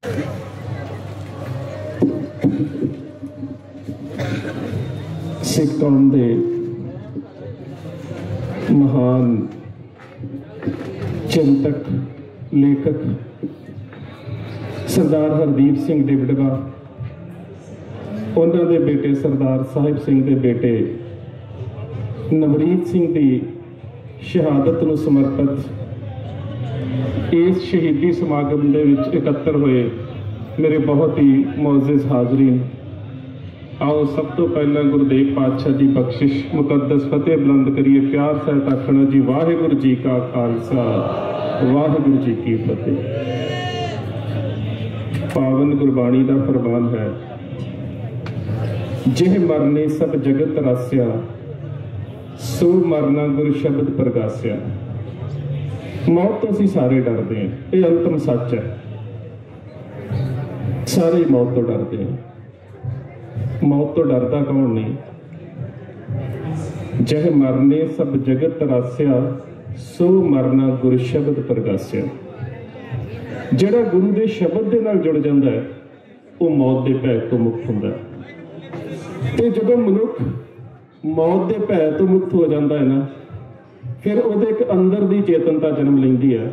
सिख कौम के महान चिंतक लेखक सरदार हरदीप सिंह डिबडगा, उन्होंने बेटे सरदार साहिब सिंह के बेटे नवरीत सिंह की शहादत को समर्पित इस शहीदी समागम के इकट्ठे हुए मेरे बहुत ही मोअज़्ज़िज़ हाज़रीन, आओ सब तो पहला गुरुदेव पातशाह जी बख्शिश मुकद्दस फतेह बुलंद करिए। प्यार सहित आखना जी वाहिगुरू जी का खालसा वाहिगुरू जी की फतेह। पावन गुरबाणी का फरमान है, जिह मरने सब जगत रास्या, सो मरना गुरु शब्द प्रगास्या। मौत तो असीं सारे डरते हैं, ये अंतिम सच है। सारे मौत तो डरते हैं। मौत तो डरता कौन नहीं? जह मरने सब जगत रास्या, सो मरना गुरु शब्द प्रगास्या। जिहड़ा गुरु के शब्द के नाल जुड़ जाता है वो मौत के भय तो मुक्त होता है। तो जब मनुख मौत के भय तो मुक्त हो जाता है ना, फिर वो एक अंदर की चेतनता जन्म लेंदी है,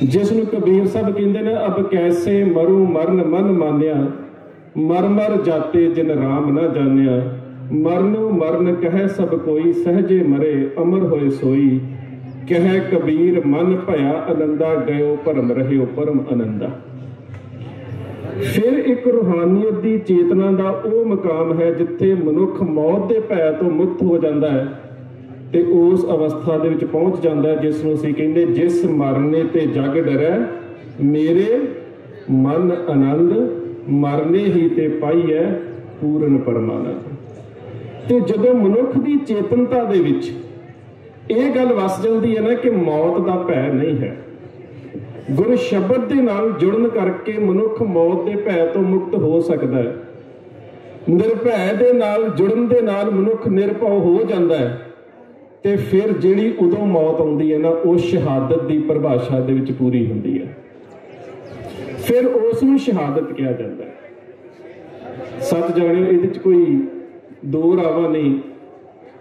जिसनों कबीर साहब कहते ने, अब कैसे मरू मरण मन मान्या, मर मर जाते जिन राम न जानिया। मरनो मरण कह सब कोई, सहजे मरे अमर होए सोई। कह कबीर मन भया आनंदा, गयो भरम रहियो परम आनंदा। फिर एक रूहानियत की चेतना का वो मकाम है जिथे मनुख मौत के भय तो मुक्त हो जाता है ते उस अवस्था दे विच पहुंच जाता है जिसनों असीं कहंदे, जिस मरने ते जग डरै मेरे मन आनंद, मरने ही ते पाई है पूर्ण परमानंद। ते जदों मनुख की चेतनता दे विच ये गल वस जाती है ना कि मौत का भय नहीं है, गुरु शब्द के नाल जुड़न करके मनुख मौत के भय तो मुक्त हो सकता है। निर्भय के नाल जुड़न के नाल मनुख निरभव हो जाता है। ते फिर जिहड़ी उदों मौत आउंदी है ना, वो शहादत की परिभाषा दे विच पूरी हुंदी है। फिर उसनूं शहादत कहा जाता है। सत जाणियो, इहदे च कोई दो रावा नहीं।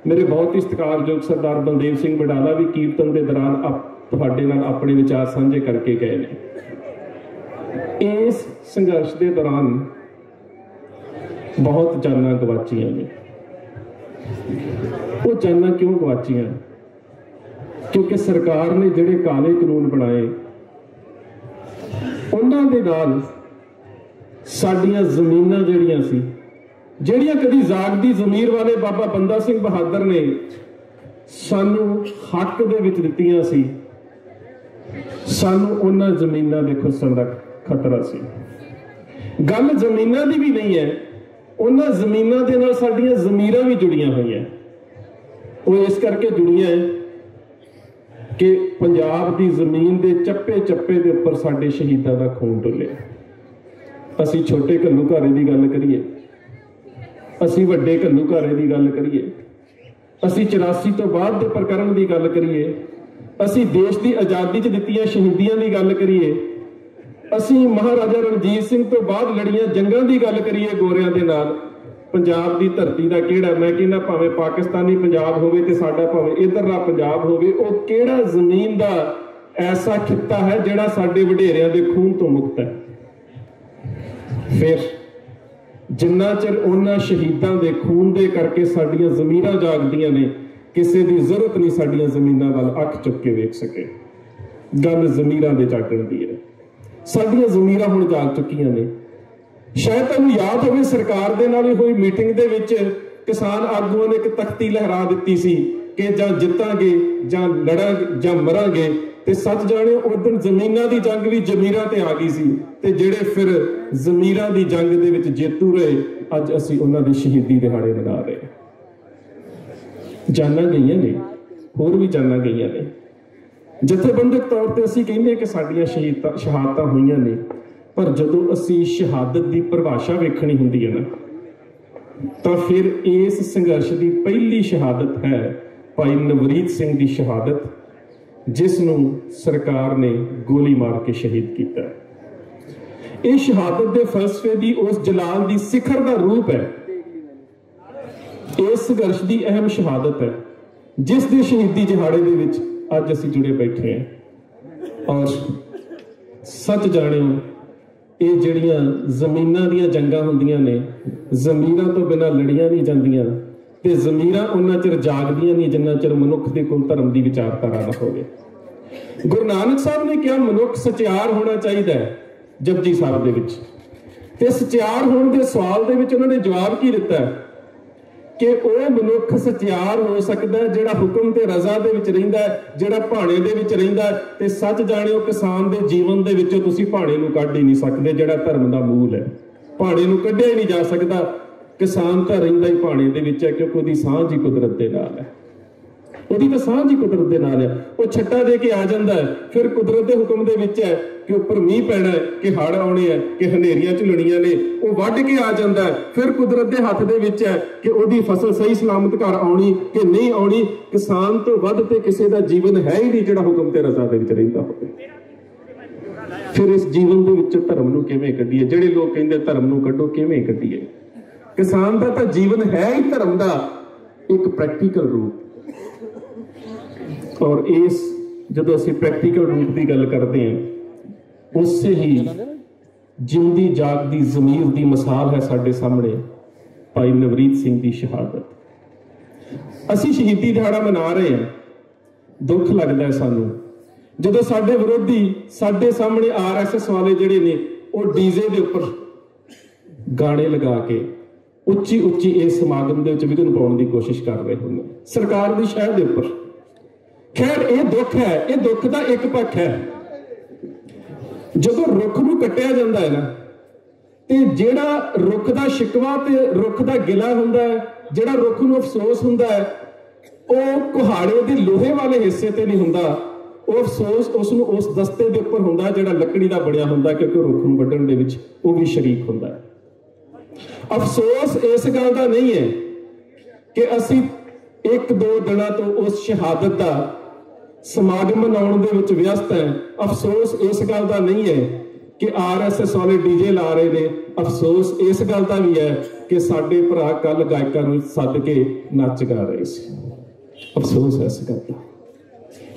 मेरे बहुत ही सत्कारयोग सरदार बलदेव सिंह बडाला भी कीर्तन के दौरान तुहाडे नाल अपने विचार साझे करके गए ने। इस संघर्ष के दौरान बहुत जानां गवाचियां ने। वो जानां क्यों गवाचियां? क्योंकि सरकार ने जिहड़े काले कानून बनाए उन्हां दे नाल साडीआं ज़मीनां जिहड़ियां सी, ਜਿਹੜੀਆਂ कभी जागदी ज़मीर वाले बाबा बंदा सिंह बहादुर ने सानू हक दे विच दित्तियां सी, सानू उन्हां ज़मीनां दे खुसण दा खतरा सी। गल ज़मीनां दी भी नहीं है, उन्हां ज़मीनां दे नाल साडीआं ज़मीरां भी जुड़ियां होईयां। वो इस करके जुड़ियां कि पंजाब दी ज़मीन दे चप्पे चप्पे दे उपर साडे शहीदां दा खून डुल्लिया। असीं छोटे घल्लूघारे दी गल करिए, असी वड्डे घल्लूघारे की गल करिए, असी 84 तो बाद के प्रकरण की गल करिए, असी देश की आज़ादी च दित्तियां शहीदियां की गल करिए, असी महाराजा रणजीत सिंह तो बाद लड़ियां जंगां की गल करिए गोरियां दे नाल। पंजाब की धरती का किहड़ा, मैं कहना भावें पाकिस्तानी पंजाब होवे ते साडा भावें इधरला पंजाब होवे, वो किहड़ा जमीन का ऐसा खित्ता है जिहड़ा साडे वडेरियां दे खून तो मुक्त है। फिर जिन्ना चिर उन्हां शहीदां दे खून दे करके साडीआं ज़मीरां जागदियां ने, किसी की जरूरत नहीं साडीआं ज़मीनां वल अख चुक के वेख सके। गल ज़मीरां दे जागण दी है। साडीआं ज़मीरां हुण जाग चुकीआं ने। शायद तुहानूं याद होवे सरकार दे नाल होई मीटिंग दे विच किसान आगूआं ने एक तख्ती लहरा दित्ती सी कि जां जित्तांगे जां लड़ांगे जां मरांगे। ते सच जाने उस दिन ज़मीनां दी जंग भी ज़मीरां ते आ गई सी, ते जिहड़े फिर ज़मीरां दी जंग दे विच जेतू रहे, अज असीं उन्हां दे शहीदी दिहाड़े मना रहे। जानां गईयां ने, होर भी जानां गईयां ने। जथेबंदक तौर पर असीं कहंदे कि साडीआं शहादतां होईयां ने, पर जदों असीं शहादत की परिभाषा वेखणी हुंदी है ना, तां फिर इस संघर्ष की पहली शहादत है भाई नवरीत सिंह की शहादत, जिसनों सरकार ने गोली मार के शहीद किया। ਇਹ ਸ਼ਹਾਦਤ ਦੇ ਫਲਸਫੇ ਦੀ ਉਸ ਜਲਾਲ ਦੀ ਸਿਖਰ ਦਾ ਰੂਪ ਹੈ। ਇਸ ਸੰਘਰਸ਼ ਦੀ ਅਹਿਮ ਸ਼ਹਾਦਤ ਹੈ ਜਿਸ ਦੇ ਸ਼ਹੀਦੀ ਦਿਹਾੜੇ ਦੇ ਵਿੱਚ ਅੱਜ ਅਸੀਂ ਜੁੜੇ ਬੈਠੇ ਹਾਂ। ਔਰ ਸੱਚ ਜਾਣਿਓ, ਇਹ ਜਿਹੜੀਆਂ ਜ਼ਮੀਨਾਂ ਦੀਆਂ ਜੰਗਾਂ ਹੁੰਦੀਆਂ ਨੇ, ਜ਼ਮੀਰਾਂ ਤੋਂ ਬਿਨਾਂ ਲੜੀਆਂ ਨਹੀਂ ਜਾਂਦੀਆਂ ਤੇ ਜ਼ਮੀਰਾਂ ਉਹਨਾਂ ਚਿਰ ਜਾਗਦੀਆਂ ਨਹੀਂ ਜਿੰਨਾ ਚਿਰ ਮਨੁੱਖ ਦੇ ਕੋਲ ਧਰਮ ਦੀ ਵਿਚਾਰਧਾਰਾ ਨਾ ਹੋਵੇ। ਗੁਰੂ ਨਾਨਕ ਸਾਹਿਬ ਨੇ ਕਿਹਾ ਮਨੁੱਖ ਸਚਿਆਰ ਹੋਣਾ ਚਾਹੀਦਾ ਹੈ ਜਪਜੀ ਸਾਹਿਬ ਦੇ ਵਿੱਚ, ਤੇ ਸਚਿਆਰ ਹੋਣ ਦੇ ਸਵਾਲ ਦੇ ਵਿੱਚ ਉਹਨਾਂ ਨੇ ਜਵਾਬ ਕੀ ਦਿੱਤਾ ਕਿ ਉਹ ਮਨੁੱਖ ਸਚਿਆਰ ਹੋ ਸਕਦਾ ਜਿਹੜਾ ਹੁਕਮ ਤੇ ਰਜ਼ਾ ਦੇ ਵਿੱਚ ਰਹਿੰਦਾ, ਜਿਹੜਾ ਭਾਣੇ ਦੇ ਵਿੱਚ ਰਹਿੰਦਾ। ਤੇ ਸੱਚ ਜਾਣਿਓ, ਕਿਸਾਨ ਦੇ ਜੀਵਨ ਦੇ ਵਿੱਚੋਂ ਤੁਸੀਂ ਭਾਣੇ ਨੂੰ ਕੱਢ ਹੀ ਨਹੀਂ ਸਕਦੇ ਜਿਹੜਾ ਧਰਮ ਦਾ ਮੂਲ ਹੈ। ਭਾਣੇ ਨੂੰ ਕੱਢਿਆ ਹੀ ਨਹੀਂ ਜਾ ਸਕਦਾ। ਕਿਸਾਨ ਤਾਂ ਰਹਿੰਦਾ ਹੀ ਭਾਣੇ ਦੇ ਵਿੱਚ ਹੈ ਕਿਉਂਕਿ ਉਹਦੀ ਸਾਂਝ ਹੀ ਕੁਦਰਤ ਦੇ ਨਾਲ ਹੈ, ਉਹਦੀ ਤਾਂ ਸਾਂਝ ਹੀ ਕੁਦਰਤ ਦੇ ਨਾਲ ਹੈ। ਉਹ ਛੱਟਾ ਦੇ ਕੇ ਆ ਜਾਂਦਾ ਹੈ, ਫਿਰ ਕੁਦਰਤ ਦੇ ਹੁਕਮ ਦੇ ਵਿੱਚ ਹੈ ਕਿ ਉੱਪਰ ਮੀਂਹ ਪੈਣਾ ਹੈ, ਕਿ ਹੜ੍ਹ ਆਉਣੇ ਹੈ, ਕਿ ਹਨੇਰੀਆਂ ਝੁਲਣੀਆਂ ਨੇ। ਉਹ ਵੱਢ ਕੇ ਆ ਜਾਂਦਾ ਹੈ, ਫਿਰ ਕੁਦਰਤ ਦੇ ਹੱਥ ਦੇ ਵਿੱਚ ਹੈ ਕਿ ਉਹਦੀ ਫਸਲ ਸਹੀ ਸਲਾਮਤ ਘਰ ਆਉਣੀ ਕਿ ਨਹੀਂ ਆਉਣੀ। ਕਿਸਾਨ ਤੋਂ ਵੱਧ ਤੇ ਕਿਸੇ ਦਾ ਜੀਵਨ ਹੈ ਹੀ ਨਹੀਂ ਜਿਹੜਾ ਹੁਕਮ ਤੇ ਰਜ਼ਾ ਦੇ ਵਿੱਚ ਰਹਿੰਦਾ ਹੋਵੇ। ਫਿਰ ਇਸ ਜੀਵਨ ਦੇ ਵਿੱਚ ਧਰਮ ਨੂੰ ਕਿਵੇਂ ਕੱਢੀਏ? ਜਿਹੜੇ ਲੋਕ ਕਹਿੰਦੇ ਧਰਮ ਨੂੰ ਕੱਢੋ, ਕਿਵੇਂ ਕੱਢੀਏ? ਕਿਸਾਨ ਦਾ ਤਾਂ ਜੀਵਨ ਹੈ ਹੀ ਧਰਮ ਦਾ ਇੱਕ ਪ੍ਰੈਕਟੀਕਲ ਰੂਪ। ਔਰ ਇਸ ਜਦੋਂ ਅਸੀਂ ਪ੍ਰੈਕਟੀਕਲ ਰੂਪ ਦੀ ਗੱਲ ਕਰਦੇ ਹਾਂ, ਉਸੇ ਹੀ ਜਿਉਂਦੀ ਜਾਗਦੀ ਜ਼ਮੀਰ ਦੀ ਮਿਸਾਲ ਹੈ ਸਾਡੇ ਸਾਹਮਣੇ ਭਾਈ ਨਵਰੀਤ ਸਿੰਘ ਦੀ ਸ਼ਹਾਦਤ। ਅਸੀਂ ਸ਼ਹੀਦੀ ਦਿਹਾੜਾ ਮਨਾ ਰਹੇ ਹਾਂ। ਦੁੱਖ ਲੱਗਦਾ ਹੈ ਸਾਨੂੰ ਜਦੋਂ ਸਾਡੇ ਵਿਰੋਧੀ ਸਾਡੇ ਸਾਹਮਣੇ RSS ਵਾਲੇ ਜਿਹੜੇ ਨੇ ਉਹ ਡੀਜ਼ੇ ਦੇ ਉੱਪਰ ਗਾਣੇ ਲਗਾ ਕੇ ਉੱਚੀ ਉੱਚੀ ਇਸ ਸਮਾਗਮ ਦੇ ਵਿੱਚ ਵਿਘਨ ਪਾਉਣ ਦੀ ਕੋਸ਼ਿਸ਼ ਕਰ ਰਹੇ ਹੁੰਦੇ ਸਰਕਾਰ ਦੀ ਸ਼ਹਿਰ ਦੇ ਉੱਪਰ। ਖੈਰ, ਇਹ ਦੁੱਖ ਹੈ, ਇਹ ਦੁੱਖ ਦਾ ਇੱਕ ਪੱਖ ਹੈ। ਜਦੋਂ ਰੁੱਖ ਨੂੰ ਕੱਟਿਆ ਜਾਂਦਾ ਹੈ ਨਾ, ਤੇ ਜਿਹੜਾ ਰੁੱਖ ਦਾ ਸ਼ਿਕਵਾ ਤੇ ਰੁੱਖ ਦਾ ਗਿਲਾ ਹੁੰਦਾ ਹੈ, ਜਿਹੜਾ ਰੁੱਖ ਨੂੰ ਅਫਸੋਸ ਹੁੰਦਾ ਹੈ, ਉਹ ਕੁਹਾੜੇ ਦੇ ਲੋਹੇ ਵਾਲੇ ਹਿੱਸੇ ਤੇ ਨਹੀਂ ਹੁੰਦਾ। ਉਹ ਅਫਸੋਸ ਉਸ ਨੂੰ ਉਸ ਦਸਤੇ ਦੇ ਉੱਪਰ ਹੁੰਦਾ ਜਿਹੜਾ ਲੱਕੜੀ ਦਾ ਬਣਿਆ ਹੁੰਦਾ, ਕਿਉਂਕਿ ਰੁੱਖ ਨੂੰ ਵੱਢਣ ਦੇ ਵਿੱਚ ਉਹ ਵੀ ਸ਼ਰੀਕ ਹੁੰਦਾ ਹੈ। ਅਫਸੋਸ ਇਸ ਗੱਲ ਦਾ ਨਹੀਂ ਹੈ ਕਿ ਅਸੀਂ 1-2 ਦਿਨਾਂ ਤੋਂ ਉਸ ਸ਼ਹਾਦਤ ਦਾ ਸਮਾਗਮ ਮਨਾਉਣ ਦੇ ਵਿੱਚ ਵਿਅਸਤ ਹੈ। ਅਫਸੋਸ ਇਸ ਗੱਲ ਦਾ ਨਹੀਂ ਹੈ ਕਿ RSS ਵਾਲੇ ਡੀਜੇ ਲਾ ਰਹੇ ਨੇ। ਅਫਸੋਸ ਇਸ ਗੱਲ ਦਾ ਵੀ ਹੈ ਕਿ ਸਾਡੇ ਭਰਾ ਕੱਲ ਗਾਇਕਾਂ ਨੂੰ ਸੱਦ ਕੇ ਨੱਚ ਗਾ ਰਹੇ ਸੀ। ਅਫਸੋਸ ਇਸ ਗੱਲ ਦਾ।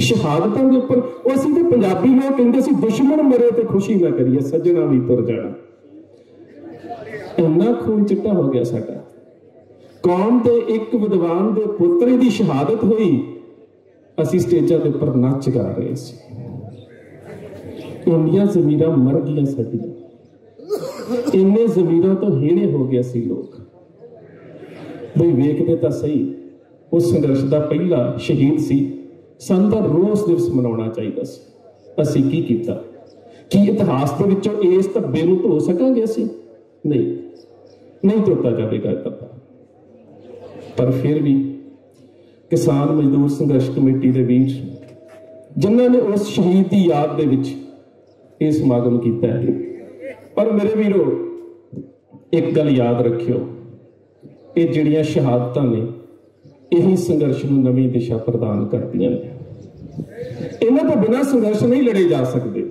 ਸ਼ਹਾਦਤਾਂ ਦੇ ਉੱਪਰ ਉਹ ਅਸੀਂ ਤੇ ਪੰਜਾਬੀ ਲੋਕ ਕਹਿੰਦੇ ਸੀ ਦੁਸ਼ਮਣ ਮਰੇ ਤੇ ਖੁਸ਼ੀ ਨਾ ਕਰੀਏ, ਸੱਜਣਾ ਵੀ ਤੁਰ ਜਾਣਾ। ਇੰਨਾ ਖੂਨ ਚਿੱਟਾ ਹੋ ਗਿਆ ਸਾਡਾ। ਕੌਮ ਦੇ ਇੱਕ ਵਿਦਵਾਨ ਦੇ ਪੁੱਤਰੇ ਦੀ ਸ਼ਹਾਦਤ ਹੋਈ, ਅਸੀਂ ਸਟੇਜਾਂ ਦੇ ਉੱਪਰ ਨੱਚ ਗਾ ਰਹੇ ਸੀ। ਇੰਨੀਆਂ ਜ਼ਮੀਰਾਂ ਮਰ ਗਈਆਂ ਸਾਡੀਆਂ, ਇੰਨੇ ਜ਼ਮੀਰਾਂ ਤੋਂ ਹੀਣੇ ਹੋ ਗਏ ਸੀ ਲੋਕ। ਬਈ ਵੇਖਦੇ ਤਾਂ ਸਹੀ, ਉਸ ਸੰਘਰਸ਼ ਦਾ ਪਹਿਲਾ ਸ਼ਹੀਦ ਸੀ। ਸਾਨੂੰ ਤਾਂ ਰੋਸ ਦਿਵਸ ਮਨਾਉਣਾ ਚਾਹੀਦਾ ਸੀ। ਅਸੀਂ ਕੀ ਕੀਤਾ? ਕੀ ਇਤਿਹਾਸ ਦੇ ਵਿੱਚੋਂ ਇਸ ਧੱਬੇ ਨੂੰ ਧੋ ਸਕਾਂਗੇ ਅਸੀਂ? ਨਹੀਂ ਧੋਤਾ ਜਾਵੇਗਾ ਇਹ ਧੱਬਾ। ਪਰ ਫਿਰ ਵੀ ਕਿਸਾਨ ਮਜ਼ਦੂਰ ਸੰਘਰਸ਼ ਕਮੇਟੀ ਦੇ ਵੀਰ ਜਿਨ੍ਹਾਂ ਨੇ ਉਸ ਸ਼ਹੀਦ ਦੀ ਯਾਦ ਦੇ ਵਿੱਚ ਇਹ ਸਮਾਗਮ ਕੀਤਾ ਹੈ। ਪਰ ਮੇਰੇ ਵੀਰੋ, ਇੱਕ ਗੱਲ ਯਾਦ ਰੱਖਿਓ, ਇਹ ਜਿਹੜੀਆਂ ਸ਼ਹਾਦਤਾਂ ਨੇ ਇਹੀ ਸੰਘਰਸ਼ ਨੂੰ ਨਵੀਂ ਦਿਸ਼ਾ ਪ੍ਰਦਾਨ ਕਰਦੀਆਂ ਨੇ। ਇਹਨਾਂ ਤੋਂ ਬਿਨਾਂ ਸੰਘਰਸ਼ ਨਹੀਂ ਲੜੇ ਜਾ ਸਕਦੇ।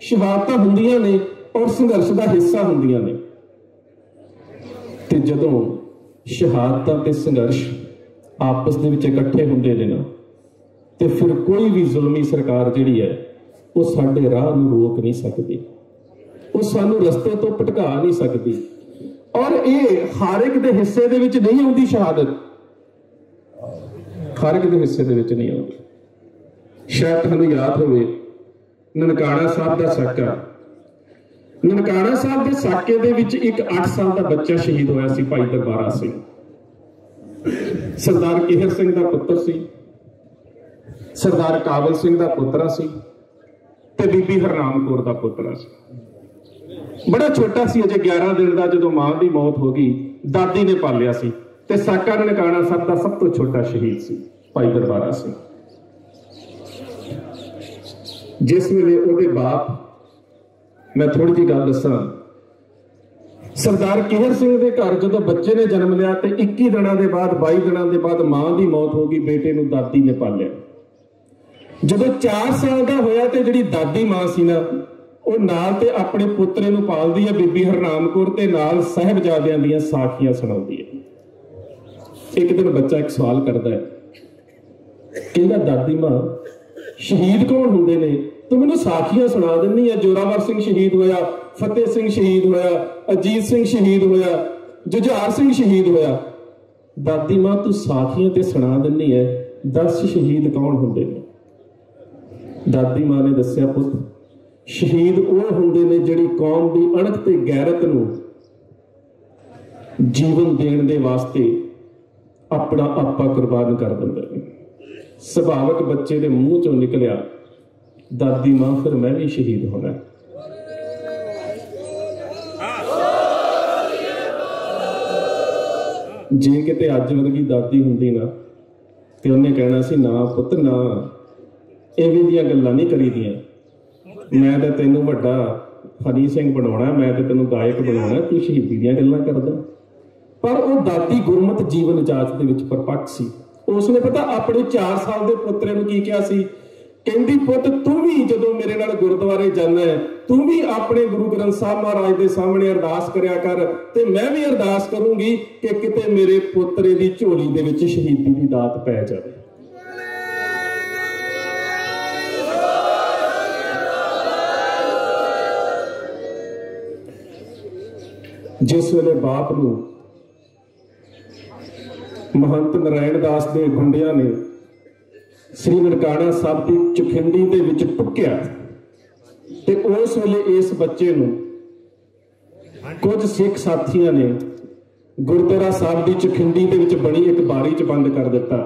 ਸ਼ਹਾਦਤਾਂ ਹੁੰਦੀਆਂ ਨੇ ਔਰ ਸੰਘਰਸ਼ ਦਾ ਹਿੱਸਾ ਹੁੰਦੀਆਂ ਨੇ। ਤੇ ਜਦੋਂ ਸ਼ਹਾਦਤਾਂ ਤੇ ਸੰਘਰਸ਼ ਆਪਸ ਦੇ ਵਿੱਚ ਇਕੱਠੇ ਹੁੰਦੇ ਨੇ ਨਾ, ਤੇ ਫਿਰ ਕੋਈ ਵੀ ਜ਼ੁਲਮੀ ਸਰਕਾਰ ਜਿਹੜੀ ਹੈ ਉਹ ਸਾਡੇ ਰਾਹ ਨੂੰ ਰੋਕ ਨਹੀਂ ਸਕਦੀ, ਉਹ ਸਾਨੂੰ ਰਸਤੇ ਤੋਂ ਭਟਕਾ ਨਹੀਂ ਸਕਦੀ। ਔਰ ਇਹ ਹਰ ਇੱਕ ਦੇ ਹਿੱਸੇ ਦੇ ਵਿੱਚ ਨਹੀਂ ਆਉਂਦੀ ਸ਼ਹਾਦਤ, ਹਰ ਇੱਕ ਦੇ ਹਿੱਸੇ ਦੇ ਵਿੱਚ ਨਹੀਂ ਆਉਂਦੀ। ਸ਼ਾਇਦ ਤੁਹਾਨੂੰ ਯਾਦ ਹੋਵੇ ਨਨਕਾਣਾ ਸਾਹਿਬ ਦਾ ਸਾਕਾ। ਨਨਕਾਣਾ ਸਾਹਿਬ ਦੇ ਸਾਕੇ ਦੇ ਵਿੱਚ ਇੱਕ 8 ਸਾਲ ਦਾ ਬੱਚਾ ਸ਼ਹੀਦ ਹੋਇਆ ਸੀ, ਭਾਈ ਦਰਬਾਰਾ ਸਿੰਘ। ਸਰਦਾਰ ਕਿਹਰ ਸਿੰਘ ਦਾ ਪੁੱਤਰ ਸੀ, ਸਰਦਾਰ ਕਾਬਲ ਸਿੰਘ ਦਾ ਪੁੱਤਰਾ ਸੀ ਤੇ ਬੀਬੀ ਹਰਨਾਮ ਕੌਰ ਦਾ ਪੁੱਤਰਾ ਸੀ। ਬੜਾ ਛੋਟਾ ਸੀ, ਅਜੇ 11 ਦਿਨ ਦਾ, ਜਦੋਂ ਮਾਂ ਦੀ ਮੌਤ ਹੋ ਗਈ। ਦਾਦੀ ਨੇ ਪਾਲਿਆ ਸੀ ਤੇ ਸਾਕਾ ਨਨਕਾਣਾ ਸਾਹਿਬ ਦਾ ਸਭ ਤੋਂ ਛੋਟਾ ਸ਼ਹੀਦ ਸੀ ਭਾਈ ਦਰਬਾਰਾ ਸਿੰਘ। ਜਿਸ ਵੇਲੇ ਉਹਦੇ ਬਾਪ, ਮੈਂ ਥੋੜੀ ਜਿਹੀ ਗੱਲ ਦੱਸਾਂ, ਸਰਦਾਰ ਕਿਹਰ ਸਿੰਘ ਦੇ ਘਰ ਜਦੋਂ ਬੱਚੇ ਨੇ ਜਨਮ ਲਿਆ ਤੇ 21 ਦਿਨਾਂ ਦੇ ਬਾਅਦ 22 ਦਿਨਾਂ ਦੇ ਬਾਅਦ ਮਾਂ ਦੀ ਮੌਤ ਹੋ ਗਈ, ਬੇਟੇ ਨੂੰ ਦਾਦੀ ਨੇ ਪਾਲਿਆ। ਜਦੋਂ 4 ਸਾਲ ਦਾ ਹੋਇਆ ਤੇ ਜਿਹੜੀ ਦਾਦੀ ਮਾਂ ਸੀ ਨਾ, ਉਹ ਨਾਲ ਤੇ ਆਪਣੇ ਪੁੱਤਰੇ ਨੂੰ ਪਾਲਦੀ ਹੈ ਬੀਬੀ ਹਰਨਾਮ ਕੌਰ, ਤੇ ਨਾਲ ਸਾਹਿਬਜ਼ਾਦਿਆਂ ਦੀਆਂ ਸਾਖੀਆਂ ਸੁਣਾਉਂਦੀ ਹੈ। ਇੱਕ ਦਿਨ ਬੱਚਾ ਇੱਕ ਸਵਾਲ ਕਰਦਾ ਹੈ, ਕਹਿੰਦਾ ਦਾਦੀ ਮਾਂ ਸ਼ਹੀਦ ਕੌਣ ਹੁੰਦੇ ਨੇ? ਤੂੰ ਮੈਨੂੰ ਸਾਖੀਆਂ ਸੁਣਾ ਦਿੰਦੀ ਹੈ, ਜੋਰਾਵਰ ਸਿੰਘ ਸ਼ਹੀਦ ਹੋਇਆ, ਫਤਿਹ ਸਿੰਘ ਸ਼ਹੀਦ ਹੋਇਆ, ਅਜੀਤ ਸਿੰਘ ਸ਼ਹੀਦ ਹੋਇਆ, ਜੁਝਾਰ ਸਿੰਘ ਸ਼ਹੀਦ ਹੋਇਆ। ਦਾਦੀ ਮਾਂ ਤੂੰ ਸਾਖੀਆਂ ਤੇ ਸੁਣਾ ਦਿੰਦੀ ਹੈ, ਦੱਸ ਸ਼ਹੀਦ ਕੌਣ ਹੁੰਦੇ ਨੇ? ਦਾਦੀ ਮਾਂ ਨੇ ਦੱਸਿਆ, ਪੁੱਤ ਸ਼ਹੀਦ ਉਹ ਹੁੰਦੇ ਨੇ ਜਿਹੜੀ ਕੌਮ ਦੀ ਅਣਖ ਤੇ ਗੈਰਤ ਨੂੰ ਜੀਵਨ ਦੇਣ ਦੇ ਵਾਸਤੇ ਆਪਣਾ ਆਪਾ ਕੁਰਬਾਨ ਕਰ ਦਿੰਦੇ ਨੇ। ਸੁਭਾਵਕ ਬੱਚੇ ਦੇ ਮੂੰਹ ਚੋਂ ਨਿਕਲਿਆ, ਦਾਦੀ ਮਾਂ ਫਿਰ ਮੈਂ ਵੀ ਸ਼ਹੀਦ ਹੋਣਾ। ਜੇ ਕਿਤੇ ਅੱਜ ਵਰਗੀ ਦਾਦੀ ਹੁੰਦੀ ਨਾ ਤੇ ਉਹਨੇ ਕਹਿਣਾ ਸੀ, ਨਾ ਪੁੱਤ ਨਾ, ਐਵੇਂ ਦੀਆਂ ਗੱਲਾਂ ਨਹੀਂ ਕਰੀਦੀਆਂ, ਮੈਂ ਤਾਂ ਤੈਨੂੰ ਵੱਡਾ ਹਰੀ ਸਿੰਘ ਬਣਾਉਣਾ, ਮੈਂ ਤਾਂ ਤੈਨੂੰ ਗਾਇਕ ਬਣਾਉਣਾ, ਤੂੰ ਸ਼ਹੀਦੀ ਦੀਆਂ ਗੱਲਾਂ ਕਰਦਾ। ਪਰ ਉਹ ਦਾਦੀ ਗੁਰਮਤਿ ਜੀਵਨ ਜਾਚ ਦੇ ਵਿੱਚ ਪਰਪੱਕ ਸੀ। ਉਸਨੇ ਪਤਾ ਆਪਣੇ 4 ਸਾਲ ਦੇ ਪੁੱਤਰੇ ਨੂੰ ਕੀ ਕਿਹਾ ਸੀ? ਕਹਿੰਦੀ ਪੁੱਤ ਤੂੰ ਵੀ ਜਦੋਂ ਮੇਰੇ ਨਾਲ ਗੁਰਦੁਆਰੇ ਜਾਣਾ ਹੈ, ਤੂੰ ਵੀ ਆਪਣੇ ਗੁਰੂ ਗ੍ਰੰਥ ਸਾਹਿਬ ਮਹਾਰਾਜ ਦੇ ਸਾਹਮਣੇ ਅਰਦਾਸ ਕਰਿਆ ਕਰ, ਤੇ ਮੈਂ ਵੀ ਅਰਦਾਸ ਕਰੂੰਗੀ ਕਿ ਕਿਤੇ ਮੇਰੇ ਪੁੱਤਰੇ ਦੀ ਝੋਲੀ ਦੇ ਵਿੱਚ ਸ਼ਹੀਦੀ ਦੀ ਦਾਤ ਪੈ ਜਾਵੇ। ਜਿਸ ਵੇਲੇ ਬਾਪ ਨੂੰ ਮਹੰਤ ਨਾਰਾਇਣ ਦਾਸ ਦੇ ਗੁੰਡਿਆਂ ਨੇ ਸ੍ਰੀ ਨਨਕਾਣਾ ਸਾਹਿਬ ਦੀ ਚਖੰਡੀ ਦੇ ਵਿੱਚ ਟੁੱਕਿਆ, ਤੇ ਉਸ ਵੇਲੇ ਇਸ ਬੱਚੇ ਨੂੰ ਕੁਝ ਸਿੱਖ ਸਾਥੀਆਂ ਨੇ ਗੁਰਦੁਆਰਾ ਸਾਹਿਬ ਦੀ ਚਖੰਡੀ ਦੇ ਵਿੱਚ ਬਣੀ ਇੱਕ ਬਾਰੀ 'ਚ ਬੰਦ ਕਰ ਦਿੱਤਾ,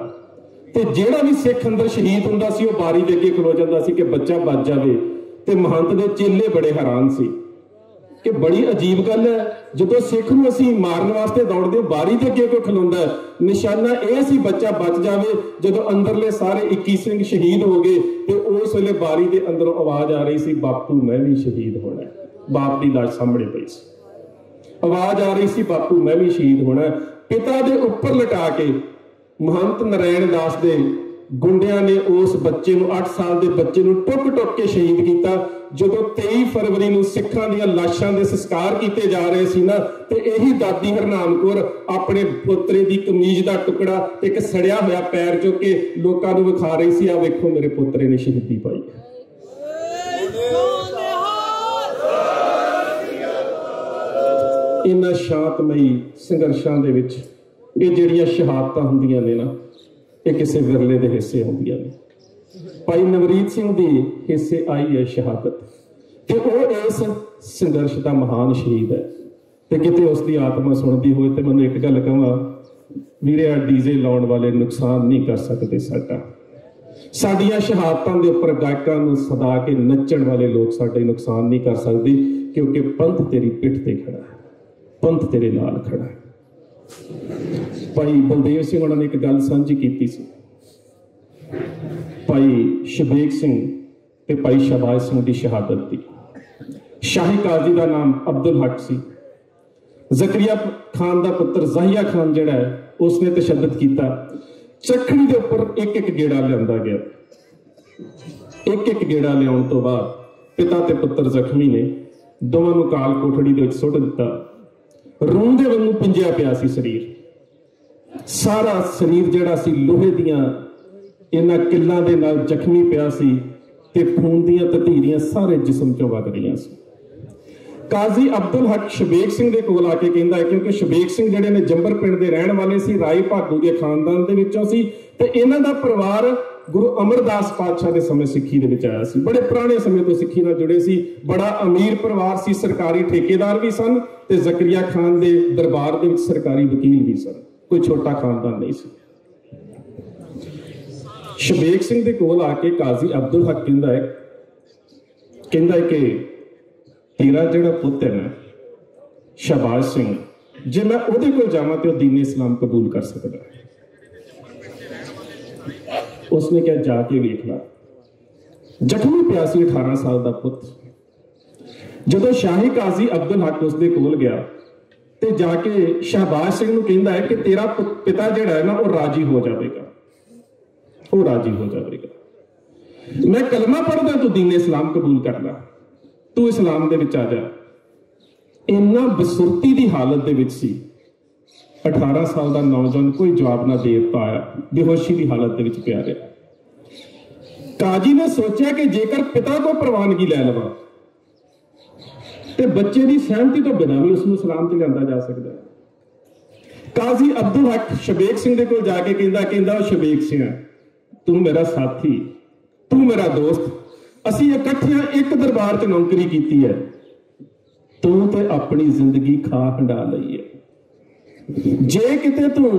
ਤੇ ਜਿਹੜਾ ਵੀ ਸਿੱਖ ਅੰਦਰ ਸ਼ਹੀਦ ਹੁੰਦਾ ਸੀ ਉਹ ਬਾਰੀ ਦੇ ਅੱਗੇ ਖਲੋ ਜਾਂਦਾ ਸੀ ਕਿ ਬੱਚਾ ਬਚ ਜਾਵੇ। ਤੇ ਮਹੰਤ ਦੇ ਚੇਲੇ ਬੜੇ ਹੈਰਾਨ ਸੀ ਕਿ ਬੜੀ ਅਜੀਬ ਗੱਲ ਹੈ, ਜਦੋਂ ਸਿੱਖ ਨੂੰ ਅਸੀਂ ਮਾਰਨ ਵਾਸਤੇ ਦੌੜਦੇ ਬਾਰੀ ਦੇ ਅੱਗੇ ਕੋਈ ਖਲੋਂਦਾ, ਨਿਸ਼ਾਨਾ ਇਹ ਸੀ ਬੱਚਾ ਬਚ ਜਾਵੇ। ਜਦੋਂ ਅੰਦਰਲੇ ਸਾਰੇ 21 ਸਿੰਘ ਸ਼ਹੀਦ ਹੋ ਗਏ ਤੇ ਉਸ ਵੇਲੇ ਬਾਰੀ ਦੇ ਅੰਦਰੋਂ ਆਵਾਜ਼ ਆ ਰਹੀ ਸੀ, ਬਾਪੂ ਮੈਂ ਵੀ ਸ਼ਹੀਦ ਹੋਣਾ। ਬਾਪ ਦੀ ਲਾਸ਼ ਸਾਹਮਣੇ ਪਈ ਸੀ, ਆਵਾਜ਼ ਆ ਰਹੀ ਸੀ, ਬਾਪੂ ਮੈਂ ਵੀ ਸ਼ਹੀਦ ਹੋਣਾ। ਪਿਤਾ ਦੇ ਉੱਪਰ ਲਟਾ ਕੇ ਮਹੰਤ ਨਾਰਾਇਣ ਦਾਸ ਦੇ ਗੁੰਡਿਆਂ ਨੇ ਉਸ ਬੱਚੇ ਨੂੰ 8 ਸਾਲ ਦੇ ਬੱਚੇ ਨੂੰ ਟੁੱਕ ਕੇ ਸ਼ਹੀਦ ਕੀਤਾ। ਜਦੋਂ 23 ਫਰਵਰੀ ਨੂੰ ਸਿੱਖਾਂ ਦੀਆਂ ਲਾਸ਼ਾਂ ਦੇ ਸੰਸਕਾਰ ਕੀਤੇ ਜਾ ਰਹੇ ਸੀ ਨਾ, ਤੇ ਇਹੀ ਦਾਦੀ ਹਰਨਾਮ ਕੌਰ ਆਪਣੇ ਪੁੱਤਰੇ ਦੀ ਕਮੀਜ਼ ਦਾ ਟੁਕੜਾ ਤੇ ਇੱਕ ਸੜਿਆ ਹੋਇਆ ਪੈਰ ਚੁੱਕ ਕੇ ਲੋਕਾਂ ਨੂੰ ਵਿਖਾ ਰਹੀ ਸੀ, ਆ ਵੇਖੋ ਮੇਰੇ ਪੁੱਤਰੇ ਨੇ ਸ਼ਹੀਦੀ ਪਾਈ। ਇਹਨਾਂ ਸ਼ਾਂਤਮਈ ਸੰਘਰਸ਼ਾਂ ਦੇ ਵਿੱਚ ਇਹ ਜਿਹੜੀਆਂ ਸ਼ਹਾਦਤਾਂ ਹੁੰਦੀਆਂ ਨੇ ਨਾ, ਇਹ ਕਿਸੇ ਵਿਰਲੇ ਦੇ ਹਿੱਸੇ ਹੁੰਦੀਆਂ ਨੇ। ਭਾਈ ਨਵਰੀਤ ਸਿੰਘ ਦੀ ਹਿੱਸੇ ਆਈ ਹੈ ਸ਼ਹਾਦਤ, ਤੇ ਉਹ ਇਸ ਸੰਘਰਸ਼ ਦਾ ਮਹਾਨ ਸ਼ਹੀਦ ਹੈ। ਤੇ ਕਿਤੇ ਉਸ ਦੀ ਆਤਮਾ ਸੁਣਦੀ ਹੋਏ ਤੇ ਮੈਨੂੰ ਇੱਕ ਗੱਲ ਕਹਾਂ, ਵੀਰੇ ਆ ਡੀਜੇ ਲਾਉਣ ਵਾਲੇ ਨੁਕਸਾਨ ਨਹੀਂ ਕਰ ਸਕਦੇ ਸਾਡੀਆਂ ਸ਼ਹਾਦਤਾਂ ਦੇ ਉੱਪਰ ਗਾਇਕਾਂ ਨੂੰ ਸਦਾ ਕੇ ਨੱਚਣ ਵਾਲੇ ਲੋਕ ਸਾਡੇ ਨੁਕਸਾਨ ਨਹੀਂ ਕਰ ਸਕਦੇ, ਕਿਉਂਕਿ ਪੰਥ ਤੇਰੀ ਪਿੱਠ ਤੇ ਖੜਾ ਹੈ, ਪੰਥ ਤੇਰੇ ਨਾਲ ਖੜਾ ਹੈ। ਭਾਈ ਬਲਦੇਵ ਸਿੰਘ ਉਹਨਾਂ ਨੇ ਇੱਕ ਗੱਲ ਸਾਂਝੀ ਕੀਤੀ ਸੀ, ਭਾਈ ਸ਼ਬੇਗ ਸਿੰਘ ਤੇ ਭਾਈ ਸ਼ਹਬਾਜ਼ ਸਿੰਘ ਦੀ ਸ਼ਹਾਦਤ ਦੀ। ਸ਼ਾਹੀ ਕਾਜ਼ੀ ਦਾ ਨਾਮ ਅਬਦੁਲ ਹਕ ਸੀ। ਜ਼ਕਰੀਆ ਖਾਨ ਦਾ ਪੁੱਤਰ ਜ਼ਾਹਿਆ ਖਾਨ ਜਿਹੜਾ ਹੈ, ਉਸਨੇ ਤਸ਼ੱਦਦ ਕੀਤਾ। ਚੱਖੜੀ ਦੇ ਉੱਪਰ ਇੱਕ ਗੇੜਾ ਲਿਆਂਦਾ ਗਿਆ। ਇੱਕ ਗੇੜਾ ਲਿਆਉਣ ਤੋਂ ਬਾਅਦ ਪਿਤਾ ਤੇ ਪੁੱਤਰ ਜ਼ਖਮੀ ਨੇ, ਦੋਵਾਂ ਨੂੰ ਕਾਲ ਕੋਠੜੀ ਦੇ ਵਿੱਚ ਸੁੱਟ ਦਿੱਤਾ। ਰੂੰ ਦੇ ਵਾਂਗੂ ਪਿੰਜਿਆ ਪਿਆ ਸੀ ਸਰੀਰ, ਸਾਰਾ ਸਰੀਰ ਜਿਹੜਾ ਸੀ ਲੋਹੇ ਦੀਆਂ ਇਹਨਾਂ ਕਿੱਲਾਂ ਦੇ ਨਾਲ ਜ਼ਖਮੀ ਪਿਆ ਸੀ, ਤੇ ਖੂਨ ਦੀਆਂ ਤਤੀਰੀਆਂ ਸਾਰੇ ਜਿਸਮ ਚੋਂ ਵਗ ਰਹੀਆਂ ਸੀ। ਕਾਜ਼ੀ ਅਬਦੁਲ ਹਕ ਸ਼ਬੇਗ ਸਿੰਘ ਦੇ ਕੋਲ ਆ ਕੇ ਕਹਿੰਦਾ ਹੈ, ਕਿਉਂਕਿ ਸ਼ਬੇਗ ਸਿੰਘ ਜਿਹੜੇ ਨੇ ਜੰਬਰ ਪਿੰਡ ਦੇ ਰਹਿਣ ਵਾਲੇ ਸੀ, ਰਾਏ ਭਾਗੂ ਦੇ ਖਾਨਦਾਨ ਦੇ ਵਿੱਚੋਂ ਸੀ, ਤੇ ਇਹਨਾਂ ਦਾ ਪਰਿਵਾਰ ਗੁਰੂ ਅਮਰਦਾਸ ਪਾਤਸ਼ਾਹ ਦੇ ਸਮੇਂ ਸਿੱਖੀ ਦੇ ਵਿੱਚ ਆਇਆ ਸੀ। ਬੜੇ ਪੁਰਾਣੇ ਸਮੇਂ ਤੋਂ ਸਿੱਖੀ ਨਾਲ ਜੁੜੇ ਸੀ, ਬੜਾ ਅਮੀਰ ਪਰਿਵਾਰ ਸੀ, ਸਰਕਾਰੀ ਠੇਕੇਦਾਰ ਵੀ ਸਨ, ਤੇ ਜ਼ਕਰੀਆ ਖਾਨ ਦੇ ਦਰਬਾਰ ਦੇ ਵਿੱਚ ਸਰਕਾਰੀ ਵਕੀਲ ਵੀ ਸਨ, ਕੋਈ ਛੋਟਾ ਖਾਨਦਾਨ ਨਹੀਂ ਸੀ। ਸ਼ਬੇਗ ਸਿੰਘ ਦੇ ਕੋਲ ਆ ਕੇ ਕਾਜ਼ੀ ਅਬਦੁਲ ਹਕ ਕਹਿੰਦਾ ਹੈ ਕਿ ਤੇਰਾ ਜਿਹੜਾ ਪੁੱਤ ਹੈ ਨਾ ਸ਼ਹਬਾਜ਼ ਸਿੰਘ, ਜੇ ਮੈਂ ਉਹਦੇ ਕੋਲ ਜਾਵਾਂ ਤੇ ਉਹ ਦੀਨ ਇਸਲਾਮ ਕਬੂਲ ਕਰ ਸਕਦਾ ਹੈ। ਉਸਨੇ ਕਿਹਾ ਜਾ ਕੇ ਵੇਖ ਲਾ। ਜ਼ਖਮੀ ਪਿਆ ਸੀ 18 ਸਾਲ ਦਾ ਪੁੱਤ। ਜਦੋਂ ਸ਼ਾਹੀ ਕਾਜ਼ੀ ਅਬਦੁਲ ਹਕ ਉਸਦੇ ਕੋਲ ਗਿਆ ਤੇ ਜਾ ਕੇ ਸ਼ਹਬਾਜ਼ ਸਿੰਘ ਨੂੰ ਕਹਿੰਦਾ ਹੈ ਕਿ ਤੇਰਾ ਪਿਤਾ ਜਿਹੜਾ ਹੈ ਨਾ, ਉਹ ਰਾਜੀ ਹੋ ਜਾਵੇਗਾ, ਉਹ ਰਾਜੀ ਹੋ ਜਾਵੇਗਾ। ਮੈਂ ਕਲਮਾ ਪੜ੍ਹਦਾ, ਤੂੰ ਦੀਨ ਇਸਲਾਮ ਕਬੂਲ ਕਰ ਲੈ। तू इस्लाम दे विच आ जा। इन्ना बसुरती की हालत दे विच सी। 18 साल का नौजवान कोई जवाब ना दे पाया, बेहोशी की हालत दे विच पिया रहा। काजी ने सोचा कि जेकर पिता को प्रवानगी लै लवां ते बच्चे की सहमति तो बिना भी उसनूं इस्लाम च लिआंदा जा सकता है। काजी अब्दुल हक शबेक सिंह दे कोल जाके कहंदा शबेक सिंह, तू मेरा साथी, तू मेरा दोस्त, असीं इकट्ठियां एक दरबार च नौकरी की है, तू तो अपनी जिंदगी खा हंडा लई है। जे किते तू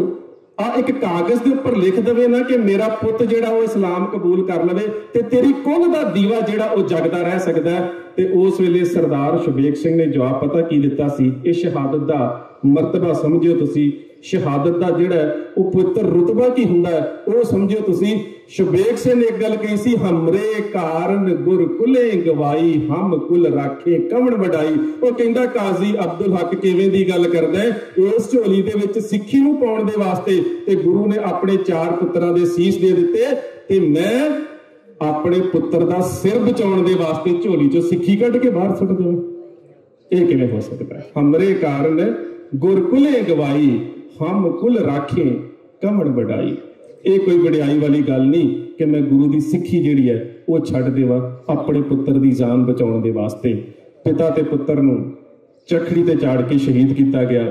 एक कागज के उपर लिख दे ना कि मेरा पुत जिहड़ा वो इस्लाम कबूल कर लवे ते तेरी कुल दा दीवा जिहड़ा वो जगदा रह सकदा है। ते उस वेले सरदार शबेक सिंह ने जवाब पता की दिता सी, इस शहादत दा मरतबा समझियो तुसी, शहादत दा जिहड़ा वो पवित्र रुतबा की हुंदा है वो समझियो तुसी। शबेक सिंह ने एक गल कही सी, हमरे कारण गुर कुले गवाई, हम कुल राखे कमण वडाई। वो कहंदा काजी अब्दुल हक किवें दी गल करदा है, इस झोली दे विच सिੱਖੀ ਨੂੰ पाउण दे वास्ते ते गुरु ने अपने 4 पुत्रां दे शीश दे दिते ते मैं अपने पुत्र दा सिर बचाउण दे वास्ते झोली चों सिੱਖੀ कढ के बाहर सुੱਟ देवां। ਇਹ किवें हो सकदा है? हमरे कारण गुर कुले गवाई, हम कुल राखे कमण वडाई। ये कोई वडियाई वाली गल नहीं कि मैं गुरु की सिੱਖੀ जिहड़ी है वो छड्ड देवां अपने पुत्र की जान बचाउण दे वास्ते। पिता ते पुत्र नूं चखड़ी ते चाड़ के शहीद किया गया।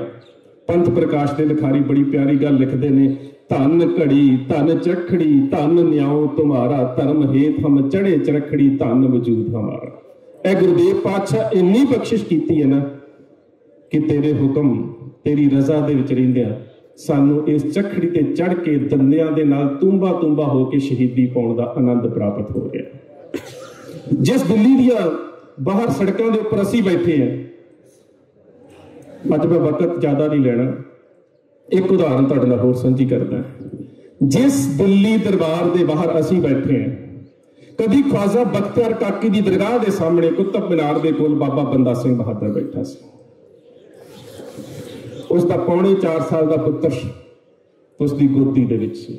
पंथ प्रकाश दे लिखारी बड़ी प्यारी गल लिखते ने, धन घड़ी धन चखड़ी धन न्याओ तुम्हारा, धर्म हेत हम चढ़े चरखड़ी धन वजूद हमारा। ए गुरुदेव पातशाह इन्नी बख्शिश की है ना कि तेरे हुक्म तेरी रजा दे विच रहिंदियां सानू इस चखड़ी ते चढ़ के दंदियां दे नाल तूंबा तूंबा होके शहीदी पाउण दा आनंद प्राप्त हो गया। जिस दिल्ली दियां बाहर सड़कों के उपर असीं बैठे हैं, अज मैं वक्त ज्यादा नहीं लेना, एक उदाहरण तुहाडे नाल होर साझी करदा। जिस दिल्ली दरबार के बाहर असीं बैठे हैं, कभी ख्वाजा बख्तियार काकी की दरगाह के सामने कुतुब मीनार के कोल बाबा बंदा सिंह बहादुर बैठा सी। उसका पौने 4 साल का पुत्र उसकी गोदी दे विच सी।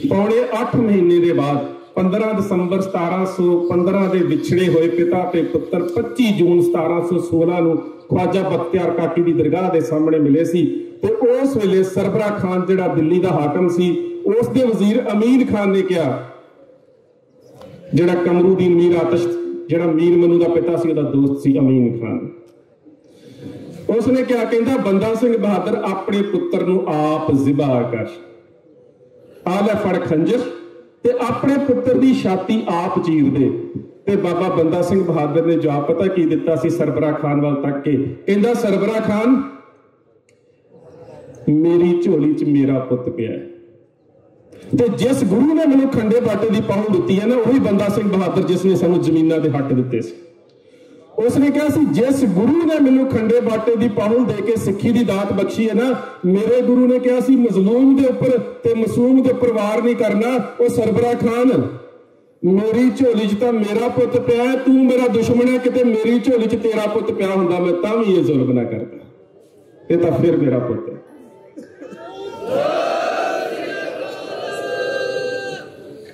पौने 8 महीने के बाद 15 दिसंबर 1715 के विछड़े हुए पिता ते पुत्र 25 जून 1716 को ख्वाजा बख्तियार काकी की दरगाह के सामने मिले सी। ते उस वेले सरबरा खान जिहड़ा दिल्ली का हाकम सी, उसके वजीर अमीन खान ने कहा, जिहड़ा कमरूद्दीन मीर आतश जिहड़ा मीर मनु का पिता सी, उसका दोस्त सी अमीन खान, उसने क्या कहता, बंदा सिंह बहादुर अपने पुत्र नूं आप जिबा कर, आ लै फड़ खंजर ते अपने पुत्र की छाती आप चीर दे। ते बाबा बंदा सिंह बहादुर ने जवाब पता की दिता सी सरबरा खान वाल तक के, कहंदा सरबरा खान मेरी झोली च मेरा पुत पिया है ते जिस गुरु ने मैनूं खंडे बाटे की पहुल दी है ना, वही बंदा सिंह बहादुर जिसने सानूं जमीनां दे हक दिते सी। उसने कहा सी जिस गुरु ने मैनूं खंडे बाटे की पहुल दे के सिੱਖੀ की दात बख्शी है ना, मेरे गुरु ने कहा सी मजलूम के उपर ते मासूम के उपर वार नहीं करना। वो सरबरा खान मेरी झोली च तां मेरा पुत पिया है, तू मेरा दुश्मन है, किते मेरी झोली च तेरा पुत पिया हुंदा मैं तां भी ये जुल्म ना करदा, ये तां फिर मेरा पुत है।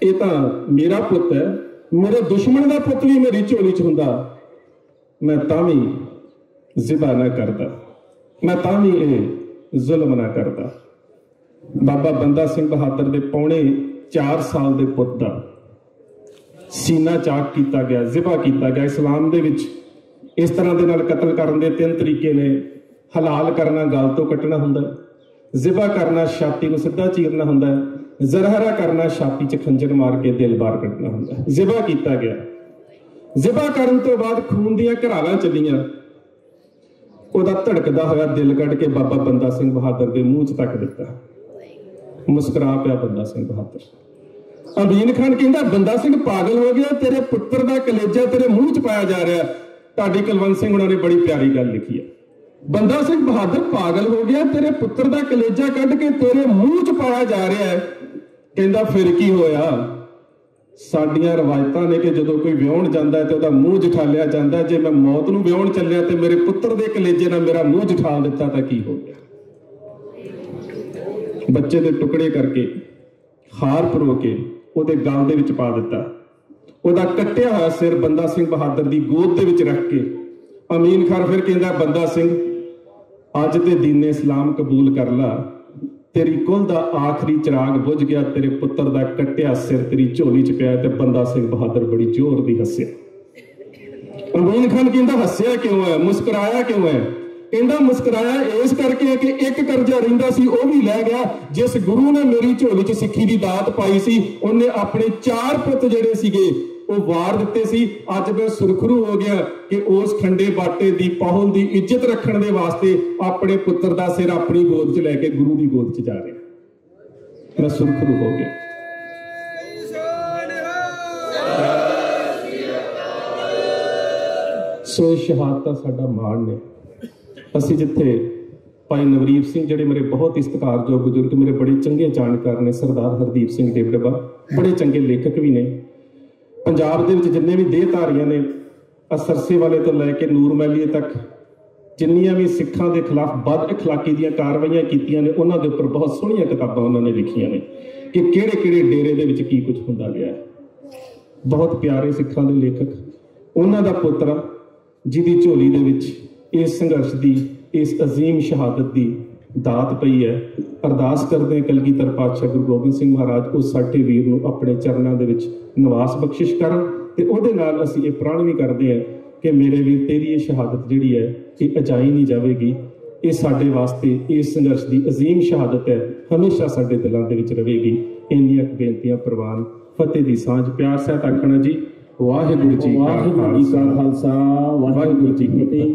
ये तां मेरा पुत है, मेरे दुश्मन का पुत भी मेरी झोली च हुंदा मैं तां भी जिबा ना करदा, मैं तां भी ये जुल्म ना करदा। बाबा बंदा सिंह बहादुर के पौने 4 साल के पुत का सीना चाक किया गया, जिबा किया गया। इस्लाम दे विच इस तरह के नाल कतल करने के 3 तरीके ने। हलाल करना गल तो कटना हुंदा है, जिबा करना छाती को सीधा चीरना हुंदा है, जरहरा करना छाती च खंजर मार के दिल बाहर कटना हुंदा है। जिबा किया गया, जिबा करन तो बाद खून दियां घरालां चलियां, उहदा धड़कदा होया दिल कढ के बाबा बंदा सिंह बहादुर के मूँह च तक दिता, मुस्कुरा पिया बंदा सिंह बहादुर। अमीन खान कहता बंदा सिंह पागल हो गया, तेरे पुत्र का कलेजा तेरे मूँह च पाया जा रहा है। ढाडी कुलवंत सिंह उन्होंने बड़ी प्यारी गल लिखी है, बंदा सिंह बहादुर पागल हो गया, तेरे पुत्र का कलेजा कढ के तेरे मूँह च पाया जा रहा है। कहता फिर की होया, साडियां रवायतां ने कि जदों कोई विआहण जांदा है तो उहदा मूँह जठालिया जांदा है, जे मैं मौत नूं विआहण चलिया ते मेरे पुत्र दे कलेजे नाल मेरा मूँह जठाल दिता तां की हो गया। बच्चे दे टुकड़े करके हार परो के ਉਹਦੇ ਗਲ ਦੇ ਵਿੱਚ ਪਾ ਦਿੱਤਾ। ਉਹਦਾ ਕੱਟਿਆ ਹੋਇਆ ਸਿਰ ਬੰਦਾ ਸਿੰਘ ਬਹਾਦਰ ਦੀ ਗੋਦ ਦੇ ਵਿੱਚ ਰੱਖ ਕੇ ਅਮੀਨ ਖਾਨ ਫਿਰ ਕਹਿੰਦਾ, ਬੰਦਾ ਸਿੰਘ ਅੱਜ ਤੇ ਦੀਨੇ ਇਸਲਾਮ ਕਬੂਲ ਕਰ ਲਾ, ਤੇਰੀ ਕੁਲ ਦਾ ਆਖਰੀ ਚਿਰਾਗ ਬੁਝ ਗਿਆ, ਤੇਰੇ ਪੁੱਤਰ ਦਾ ਕੱਟਿਆ ਸਿਰ ਤੇਰੀ ਝੋਲੀ ਚ ਪਿਆ। ਤੇ ਬੰਦਾ ਸਿੰਘ ਬਹਾਦਰ ਬੜੀ ਜ਼ੋਰ ਦੀ ਹੱਸਿਆ। ਅਮੀਨ ਖਾਨ ਕਹਿੰਦਾ, ਹੱਸਿਆ ਕਿਉਂ ਹੈ, ਮੁਸਕਰਾਇਆ ਕਿਉਂ ਹੈ? ਕਹਿੰਦਾ ਮੁਸਕਰਾਇਆ ਇਸ ਕਰਕੇ ਕਿ ਇੱਕ ਕਰਜ਼ਾ ਰਹਿੰਦਾ ਸੀ ਉਹ ਵੀ ਲੈ ਗਿਆ। ਜਿਸ ਗੁਰੂ ਨੇ ਮੇਰੀ ਝੋਲੀ 'ਚ ਸਿੱਖੀ ਦੀ ਦਾਤ ਪਾਈ ਸੀ, ਉਹਨੇ ਆਪਣੇ 4 ਪੁੱਤ ਜਿਹੜੇ ਸੀਗੇ ਉਹ ਵਾਰ ਦਿੱਤੇ ਸੀ। ਅੱਜ ਮੈਂ ਸੁਰਖਰੂ ਹੋ ਗਿਆ ਕਿ ਉਸ ਖੰਡੇ ਬਾਟੇ ਦੀ ਪਹੁਲ ਦੀ ਇੱਜ਼ਤ ਰੱਖਣ ਦੇ ਵਾਸਤੇ ਆਪਣੇ ਪੁੱਤਰ ਦਾ ਸਿਰ ਆਪਣੀ ਗੋਦ 'ਚ ਲੈ ਕੇ ਗੁਰੂ ਦੀ ਗੋਦ 'ਚ ਜਾ ਰਿਹਾ। ਮੈਂ ਸੁਰਖਰੂ ਹੋ ਗਿਆ। ਸੋ ਸ਼ਹਾਦਤਾਂ ਸਾਡਾ ਮਾਣ ਨੇ। ਅਸੀਂ ਜਿੱਥੇ ਭਾਈ ਨਵਰੀਪ ਸਿੰਘ ਜਿਹੜੇ ਮੇਰੇ ਬਹੁਤ ਹੀ ਸਤਿਕਾਰਯੋਗ ਬਜ਼ੁਰਗ, ਮੇਰੇ ਬੜੇ ਚੰਗੇ ਜਾਣਕਾਰ ਨੇ, ਸਰਦਾਰ ਹਰਦੀਪ ਸਿੰਘ ਡੇਵੜਬਾ ਬੜੇ ਚੰਗੇ ਲੇਖਕ ਵੀ ਨੇ। ਪੰਜਾਬ ਦੇ ਵਿੱਚ ਜਿੰਨੇ ਵੀ ਦੇਹਧਾਰੀਆਂ ਨੇ, ਸਰਸੇ ਵਾਲੇ ਤੋਂ ਲੈ ਕੇ ਨੂਰ ਮਹਿਲੀਏ ਤੱਕ ਜਿੰਨੀਆਂ ਵੀ ਸਿੱਖਾਂ ਦੇ ਖਿਲਾਫ ਬਦ ਅਖਲਾਕੀ ਦੀਆਂ ਕਾਰਵਾਈਆਂ ਕੀਤੀਆਂ ਨੇ, ਉਹਨਾਂ ਦੇ ਉੱਪਰ ਬਹੁਤ ਸੋਹਣੀਆਂ ਕਿਤਾਬਾਂ ਉਹਨਾਂ ਨੇ ਲਿਖੀਆਂ ਨੇ ਕਿ ਕਿਹੜੇ ਕਿਹੜੇ ਡੇਰੇ ਦੇ ਵਿੱਚ ਕੀ ਕੁਝ ਹੁੰਦਾ ਗਿਆ ਹੈ। ਬਹੁਤ ਪਿਆਰੇ ਸਿੱਖਾਂ ਦੇ ਲੇਖਕ, ਉਹਨਾਂ ਦਾ ਪੁੱਤਰ ਜਿਹਦੀ ਝੋਲੀ ਦੇ ਵਿੱਚ ਇਸ ਸੰਘਰਸ਼ ਦੀ, ਇਸ ਅਜ਼ੀਮ ਸ਼ਹਾਦਤ ਦੀ ਦਾਤ ਪਈ ਹੈ। ਅਰਦਾਸ ਕਰਦੇ ਕਲਗੀਧਰ ਪਾਤਸ਼ਾਹ ਗੁਰੂ ਗੋਬਿੰਦ ਸਿੰਘ ਮਹਾਰਾਜ ਉਸ ਸਾਡੇ ਵੀਰ ਨੂੰ ਆਪਣੇ ਚਰਨਾਂ ਦੇ ਵਿੱਚ ਨਿਵਾਸ ਬਖਸ਼ਿਸ਼ ਕਰਨ। ਤੇ ਉਹਦੇ ਨਾਲ ਅਸੀਂ ਇਹ ਪ੍ਰਣ ਵੀ ਕਰਦੇ ਹਾਂ ਕਿ ਮੇਰੇ ਵੀਰ, ਤੇਰੀ ਇਹ ਸ਼ਹਾਦਤ ਜਿਹੜੀ ਹੈ ਇਹ ਅਜਾਈ ਨਹੀਂ ਜਾਵੇਗੀ। ਇਹ ਸਾਡੇ ਵਾਸਤੇ ਇਸ ਸੰਘਰਸ਼ ਦੀ ਅਜ਼ੀਮ ਸ਼ਹਾਦਤ ਹੈ, ਹਮੇਸ਼ਾ ਸਾਡੇ ਦਿਲਾਂ ਦੇ ਵਿੱਚ ਰਹੇਗੀ। ਇੰਨੀਆਂ ਬੇਨਤੀਆਂ ਪ੍ਰਵਾਨ। ਫਤਿਹ ਦੀ ਸਾਂਝ ਪਿਆਰ ਸਹਿਤ ਆਖਣਾ ਜੀ। ਵਾਹਿਗੁਰੂ ਜੀ ਕਾ ਖਾਲਸਾ, ਵਾਹਿਗੁਰੂ ਜੀ ਕੀ ਫਤਿਹ।